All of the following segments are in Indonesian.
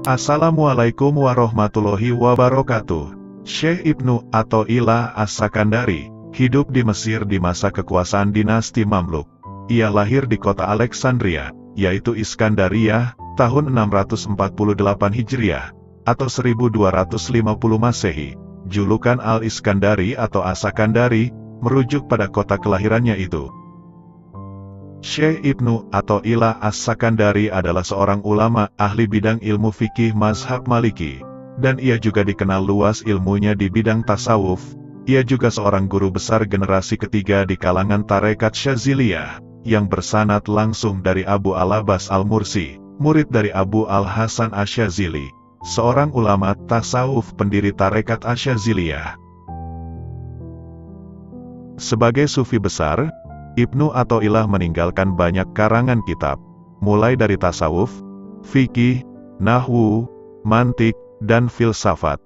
Assalamualaikum warahmatullahi wabarakatuh. Syekh Ibnu Athaillah As-Sakandari hidup di Mesir di masa kekuasaan dinasti Mamluk. Ia lahir di kota Alexandria, yaitu Iskandariyah, tahun 648 Hijriah, atau 1250 Masehi. Julukan Al-Iskandari atau As-Sakandari merujuk pada kota kelahirannya itu. Syekh Ibnu Athaillah As-Sakandari adalah seorang ulama ahli bidang ilmu fikih mazhab Maliki, dan ia juga dikenal luas ilmunya di bidang tasawuf. Ia juga seorang guru besar generasi ketiga di kalangan tarekat Syaziliyah, yang bersanad langsung dari Abu Al-Abbas Al-Mursi, murid dari Abu Al-Hasan Asy-Syadzili, seorang ulama tasawuf pendiri tarekat Asy-Syadziliyah. Sebagai sufi besar, Ibnu Athaillah meninggalkan banyak karangan kitab, mulai dari tasawuf, fikih, nahwu, mantik, dan filsafat.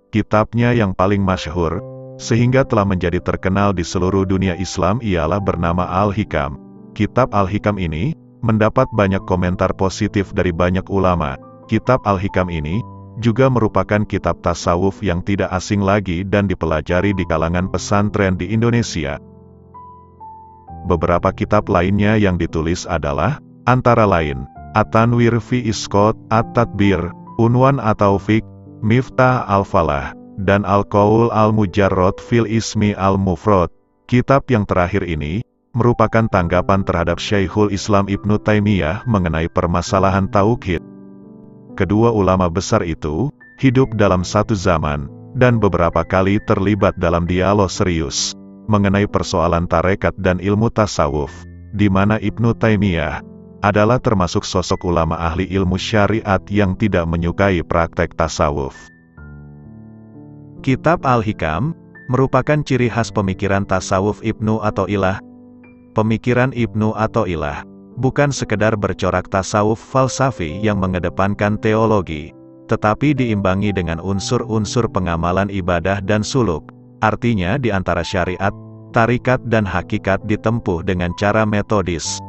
Kitabnya yang paling masyhur, sehingga telah menjadi terkenal di seluruh dunia Islam ialah bernama Al-Hikam. Kitab Al-Hikam ini mendapat banyak komentar positif dari banyak ulama. Kitab Al-Hikam ini juga merupakan kitab tasawuf yang tidak asing lagi dan dipelajari di kalangan pesantren di Indonesia. Beberapa kitab lainnya yang ditulis adalah, antara lain, At-Tanwir fi Isqat At-Tadbir, Unwan At-Taufiq, Miftah Al-Falah, dan Al-Qaul Al-Mujarrad fil Ismi Al-Mufrad. Kitab yang terakhir ini merupakan tanggapan terhadap Syekhul Islam Ibnu Taimiyah mengenai permasalahan tauhid. Kedua ulama besar itu hidup dalam satu zaman, dan beberapa kali terlibat dalam dialog serius mengenai persoalan tarekat dan ilmu tasawuf, di mana Ibnu Taimiyah adalah termasuk sosok ulama ahli ilmu syariat yang tidak menyukai praktek tasawuf. Kitab Al-Hikam merupakan ciri khas pemikiran tasawuf Ibnu Athaillah. Pemikiran Ibnu Athaillah bukan sekedar bercorak tasawuf falsafi yang mengedepankan teologi, tetapi diimbangi dengan unsur-unsur pengamalan ibadah dan suluk. Artinya di antara syariat, tarikat dan hakikat ditempuh dengan cara metodis.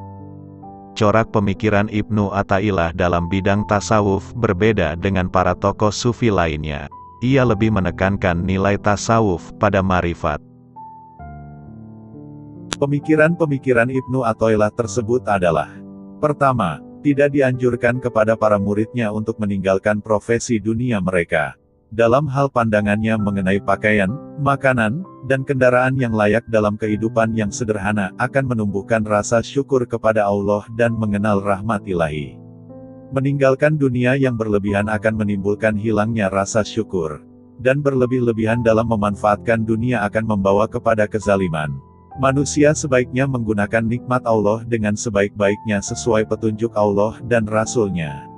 Corak pemikiran Ibnu Athaillah dalam bidang tasawuf berbeda dengan para tokoh sufi lainnya. Ia lebih menekankan nilai tasawuf pada marifat. Pemikiran-pemikiran Ibnu Athaillah tersebut adalah: pertama, tidak dianjurkan kepada para muridnya untuk meninggalkan profesi dunia mereka. Dalam hal pandangannya mengenai pakaian, makanan, dan kendaraan yang layak dalam kehidupan yang sederhana, akan menumbuhkan rasa syukur kepada Allah dan mengenal rahmat ilahi. Meninggalkan dunia yang berlebihan akan menimbulkan hilangnya rasa syukur, dan berlebih-lebihan dalam memanfaatkan dunia akan membawa kepada kezaliman. Manusia sebaiknya menggunakan nikmat Allah dengan sebaik-baiknya sesuai petunjuk Allah dan Rasul-Nya.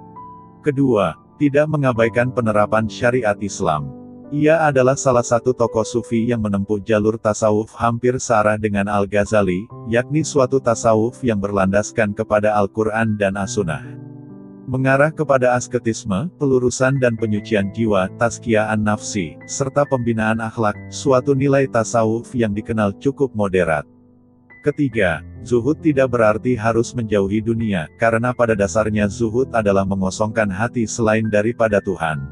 Kedua, tidak mengabaikan penerapan syariat Islam. Ia adalah salah satu tokoh sufi yang menempuh jalur tasawuf hampir searah dengan Al-Ghazali, yakni suatu tasawuf yang berlandaskan kepada Al-Quran dan As-Sunnah. Mengarah kepada asketisme, pelurusan dan penyucian jiwa, tazkiyah an-nafsi, serta pembinaan akhlak, suatu nilai tasawuf yang dikenal cukup moderat. Ketiga, zuhud tidak berarti harus menjauhi dunia, karena pada dasarnya zuhud adalah mengosongkan hati selain daripada Tuhan.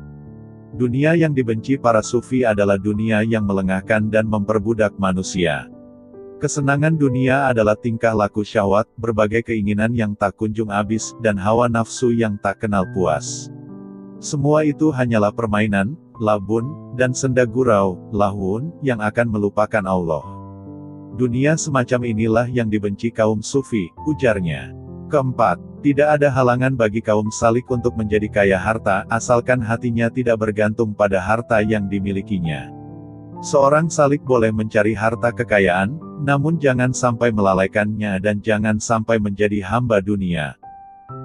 Dunia yang dibenci para sufi adalah dunia yang melengahkan dan memperbudak manusia. Kesenangan dunia adalah tingkah laku syahwat, berbagai keinginan yang tak kunjung habis, dan hawa nafsu yang tak kenal puas. Semua itu hanyalah permainan, labun, dan senda gurau, lahwun, yang akan melupakan Allah. Dunia semacam inilah yang dibenci kaum sufi, ujarnya. Keempat, tidak ada halangan bagi kaum salik untuk menjadi kaya harta, asalkan hatinya tidak bergantung pada harta yang dimilikinya. Seorang salik boleh mencari harta kekayaan, namun jangan sampai melalaikannya dan jangan sampai menjadi hamba dunia.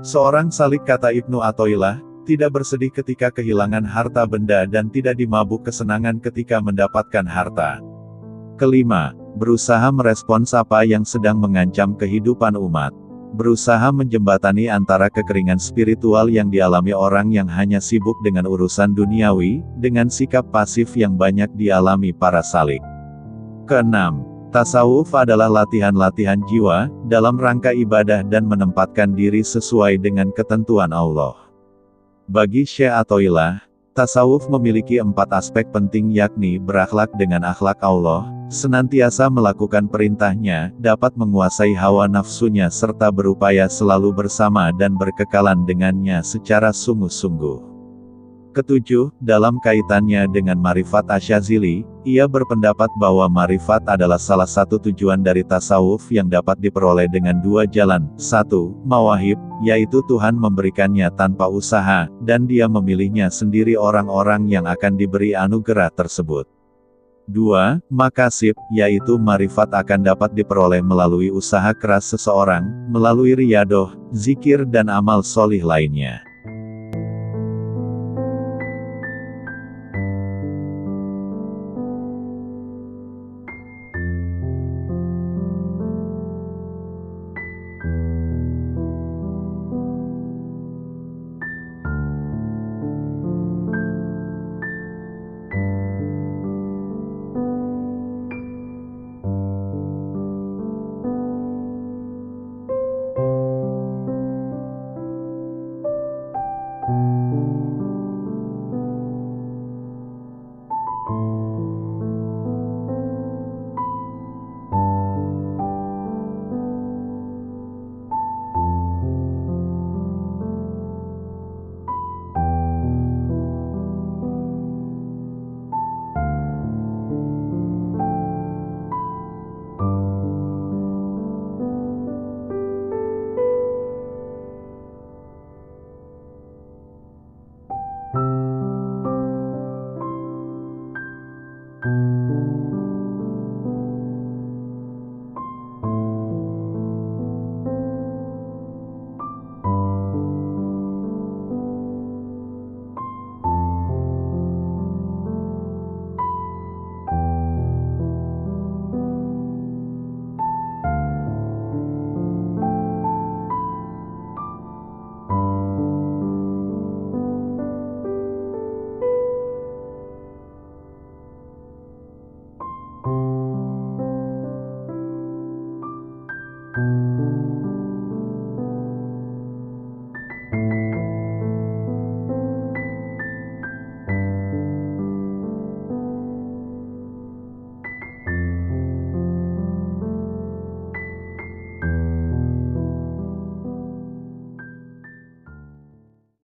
Seorang salik, kata Ibnu Athaillah, tidak bersedih ketika kehilangan harta benda dan tidak dimabuk kesenangan ketika mendapatkan harta. Kelima, berusaha merespons apa yang sedang mengancam kehidupan umat. Berusaha menjembatani antara kekeringan spiritual yang dialami orang yang hanya sibuk dengan urusan duniawi, dengan sikap pasif yang banyak dialami para salik. Keenam, tasawuf adalah latihan-latihan jiwa, dalam rangka ibadah dan menempatkan diri sesuai dengan ketentuan Allah. Bagi Syekh Athoillah, tasawuf memiliki 4 aspek penting yakni berakhlak dengan akhlak Allah, senantiasa melakukan perintahnya, dapat menguasai hawa nafsunya serta berupaya selalu bersama dan berkekalan dengannya secara sungguh-sungguh. Ketujuh, dalam kaitannya dengan Ma'rifat Asyazili, ia berpendapat bahwa Ma'rifat adalah salah satu tujuan dari tasawuf yang dapat diperoleh dengan 2 jalan. 1. Mawahib, yaitu Tuhan memberikannya tanpa usaha, dan dia memilihnya sendiri orang-orang yang akan diberi anugerah tersebut. 2. Makasib, yaitu Ma'rifat akan dapat diperoleh melalui usaha keras seseorang, melalui riyadoh, zikir dan amal solih lainnya.